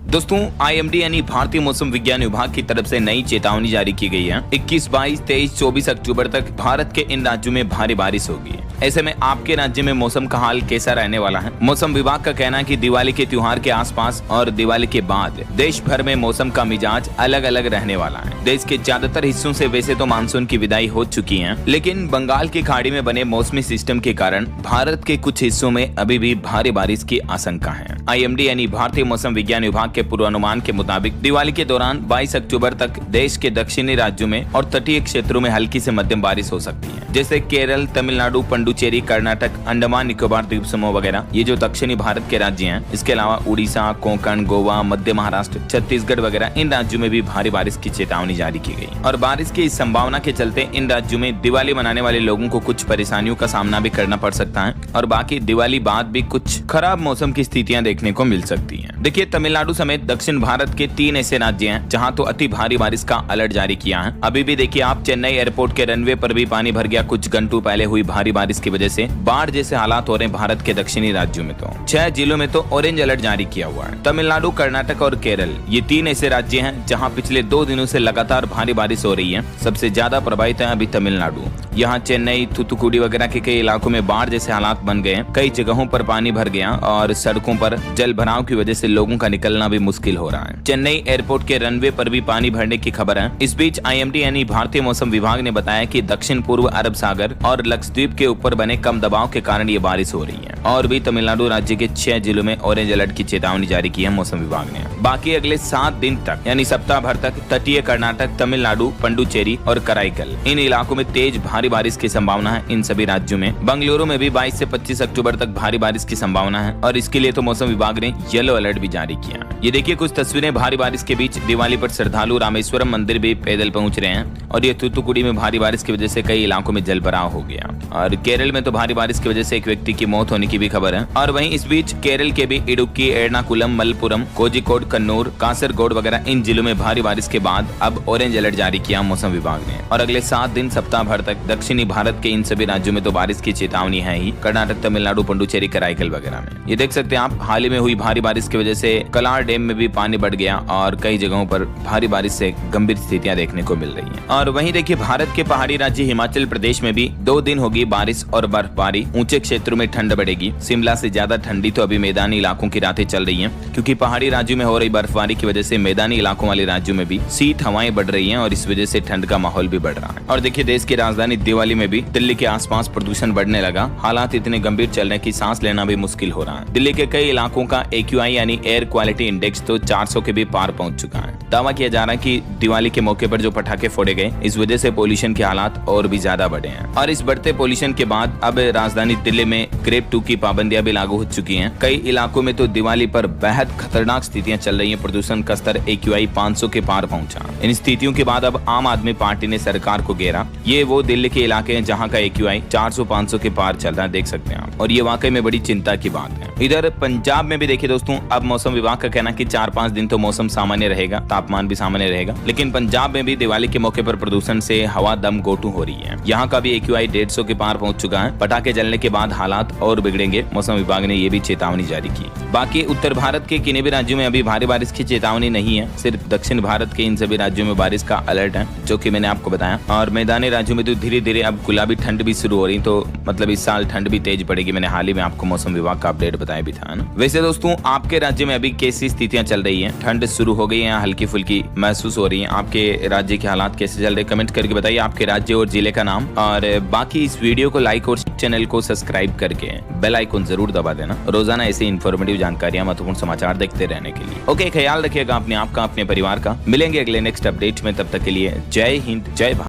दोस्तों IMD यानी भारतीय मौसम विज्ञान विभाग की तरफ से नई चेतावनी जारी की गई है। 21, 22, 23, 24 अक्टूबर तक भारत के इन राज्यों में भारी बारिश होगी। ऐसे में आपके राज्य में मौसम का हाल कैसा रहने वाला है? मौसम विभाग का कहना है कि दिवाली के त्योहार के आसपास और दिवाली के बाद देश भर में मौसम का मिजाज अलग अलग रहने वाला है। देश के ज्यादातर हिस्सों से वैसे तो मानसून की विदाई हो चुकी है, लेकिन बंगाल की खाड़ी में बने मौसमी सिस्टम के कारण भारत के कुछ हिस्सों में अभी भी भारी बारिश की आशंका है। IMD यानी भारतीय मौसम विज्ञान विभाग के पूर्वानुमान के मुताबिक दिवाली के दौरान 22 अक्टूबर तक देश के दक्षिणी राज्यों में और तटीय क्षेत्रों में हल्की से मध्यम बारिश हो सकती है, जैसे केरल, तमिलनाडु, पुडुचेरी, कर्नाटक, अंडमान निकोबार द्वीप समूह वगैरह। ये जो दक्षिणी भारत के राज्य हैं, इसके अलावा उड़ीसा, कोंकण, गोवा, मध्य महाराष्ट्र, छत्तीसगढ़ वगैरह इन राज्यों में भी भारी बारिश की चेतावनी जारी की गई। और बारिश की इस संभावना के चलते इन राज्यों में दिवाली मनाने वाले लोगों को कुछ परेशानियों का सामना भी करना पड़ सकता है और बाकी दिवाली बाद भी कुछ खराब मौसम की स्थितियां देखने को मिल सकती हैं। देखिए, तमिलनाडु समेत दक्षिण भारत के 3 ऐसे राज्य हैं जहां तो अति भारी बारिश का अलर्ट जारी किया है। अभी भी देखिए आप, चेन्नई एयरपोर्ट के रनवे पर भी पानी भर गया। कुछ घंटों पहले हुई भारी बारिश की वजह से बाढ़ जैसे हालात हो रहे हैं भारत के दक्षिणी राज्यों में। तो 6 जिलों में तो ऑरेंज अलर्ट जारी किया हुआ है। तमिलनाडु, कर्नाटक और केरल, ये 3 ऐसे राज्य हैं जहां पिछले 2 दिनों से लगातार भारी बारिश हो रही है। सबसे ज्यादा प्रभावित है अभी तमिलनाडु। यहाँ चेन्नई, थूथुकुडी वगैरह के कई इलाकों में बाढ़ जैसे हालात बन गए हैं। कई जगहों पर पानी भर गया और सड़कों पर जल भराव की वजह से लोगों का निकलना भी मुश्किल हो रहा है। चेन्नई एयरपोर्ट के रनवे पर भी पानी भरने की खबर है। इस बीच IMD यानी भारतीय मौसम विभाग ने बताया कि दक्षिण पूर्व अरब सागर और लक्षद्वीप के ऊपर बने कम दबाव के कारण ये बारिश हो रही है। और भी तमिलनाडु राज्य के 6 जिलों में ऑरेंज अलर्ट की चेतावनी जारी की है मौसम विभाग ने। बाकी अगले 7 दिन तक यानी सप्ताह भर तक तटीय कर्नाटक, तमिलनाडु, पुडुचेरी और कराईकल, इन इलाकों में तेज भारी बारिश की संभावना है। इन सभी राज्यों में बेंगलुरु में भी 22 से 25 अक्टूबर तक भारी बारिश की संभावना है और इसके लिए तो मौसम विभाग ने येलो अलर्ट भी जारी किया। ये देखिए कुछ तस्वीरें भारी बारिश के बीच। दिवाली पर श्रद्धालु रामेश्वरम मंदिर भी पैदल पहुंच रहे हैं और ये थूथुकुडी में भारी बारिश की वजह से कई इलाकों में जलभराव हो गया और केरल में तो भारी बारिश की वजह से एक व्यक्ति की मौत होने की भी खबर है। और वहीं इस बीच केरल के भी इडुक्की, एर्नाकुलम, मलप्पुरम, कोझिकोड, कन्नूर, कासरगोड वगैरह इन जिलों में भारी बारिश के बाद अब ऑरेंज अलर्ट जारी किया मौसम विभाग ने। और अगले 7 दिन सप्ताह भर तक दक्षिणी भारत के इन सभी राज्यों में तो बारिश की चेतावनी है ही। कर्नाटक, तमिलनाडु, पुडुचेरी, कराईकल वगैरह में ये देख सकते हैं आप, हाल ही में हुई भारी बारिश की वजह से कलार डैम में भी पानी बढ़ गया और कई जगहों पर भारी बारिश से गंभीर स्थितियां देखने को मिल रही हैं। और वहीं देखिए भारत के पहाड़ी राज्य हिमाचल प्रदेश में भी 2 दिन होगी बारिश और बर्फबारी। ऊंचे क्षेत्रों में ठंड बढ़ेगी। शिमला से ज्यादा ठंडी तो अभी मैदानी इलाकों की रातें चल रही हैं, क्योंकि पहाड़ी राज्यों में हो रही बर्फबारी की वजह से मैदानी इलाकों वाले राज्यों में भी शीत हवाएं बढ़ रही हैं और इस वजह से ठंड का माहौल भी बढ़ रहा है। और देखिए देश की राजधानी दिल्ली में भी दिल्ली के आसपास प्रदूषण बढ़ने लगा। हालात इतने गंभीर चल रहे हैं कि सांस लेना भी मुश्किल हो रहा है। दिल्ली के कई इलाकों का AQI यानी एयर क्वालिटी इंडेक्स तो 400 के भी पार पहुंच चुका है। दावा किया जा रहा है कि दिवाली के मौके पर जो पटाखे फोड़े गए, इस वजह से पोल्यूशन के हालात और भी ज्यादा बढ़े हैं। और इस बढ़ते पोल्यूशन के बाद अब राजधानी दिल्ली में ग्रेड 2 की पाबंदियां भी लागू हो चुकी हैं। कई इलाकों में तो दिवाली पर बेहद खतरनाक स्थितियां चल रही हैं। प्रदूषण का स्तर AQI 500 के पार पहुंचा। इन स्थितियों के बाद अब आम आदमी पार्टी ने सरकार को घेरा। ये वो दिल्ली के इलाके हैं जहाँ का AQI 400-500 के पार चल रहा है, देख सकते हैं आप। और ये वाकई में बड़ी चिंता की बात है। इधर पंजाब में भी देखिए दोस्तों, अब मौसम विभाग का कहना है कि 4-5 दिन तो मौसम सामान्य रहेगा, तापमान भी सामान्य रहेगा, लेकिन पंजाब में भी दिवाली के मौके पर प्रदूषण से हवा दम गोटू हो रही है। यहाँ का भी AQI 150 के पार पहुंच चुका है। पटाखे जलने के बाद हालात और बिगड़ेंगे, मौसम विभाग ने ये भी चेतावनी जारी की। बाकी उत्तर भारत के किन्हीं भी राज्यों में अभी भारी बारिश की चेतावनी नहीं है। सिर्फ दक्षिण भारत के इन सभी राज्यों में बारिश का अलर्ट है, जो कि मैंने आपको बताया। और मैदानी राज्यों में तो धीरे धीरे अब गुलाबी ठंड भी शुरू हो रही, तो मतलब इस साल ठंड भी तेज पड़ेगी। मैंने हाल ही में आपको मौसम विभाग का अपडेट बताया भी था ना। वैसे दोस्तों, आपके राज्य में अभी कैसी स्थितियां चल रही हैं? ठंड शुरू हो गई है, हल्की फुल्की महसूस हो रही है? आपके राज्य के हालात कैसे चल रहे? कमेंट करके बताइए आपके राज्य और जिले का नाम। और बाकी इस वीडियो को लाइक और चैनल को सब्सक्राइब करके बेल आइकन जरूर दबा देना, रोजाना ऐसी इन्फॉर्मेटिव जानकारियां, महत्वपूर्ण समाचार देखते रहने के लिए। ओके, ख्याल रखिएगा अपने आप का, अपने परिवार का। मिलेंगे अगले नेक्स्ट अपडेट में, तब तक के लिए जय हिंद, जय भारत।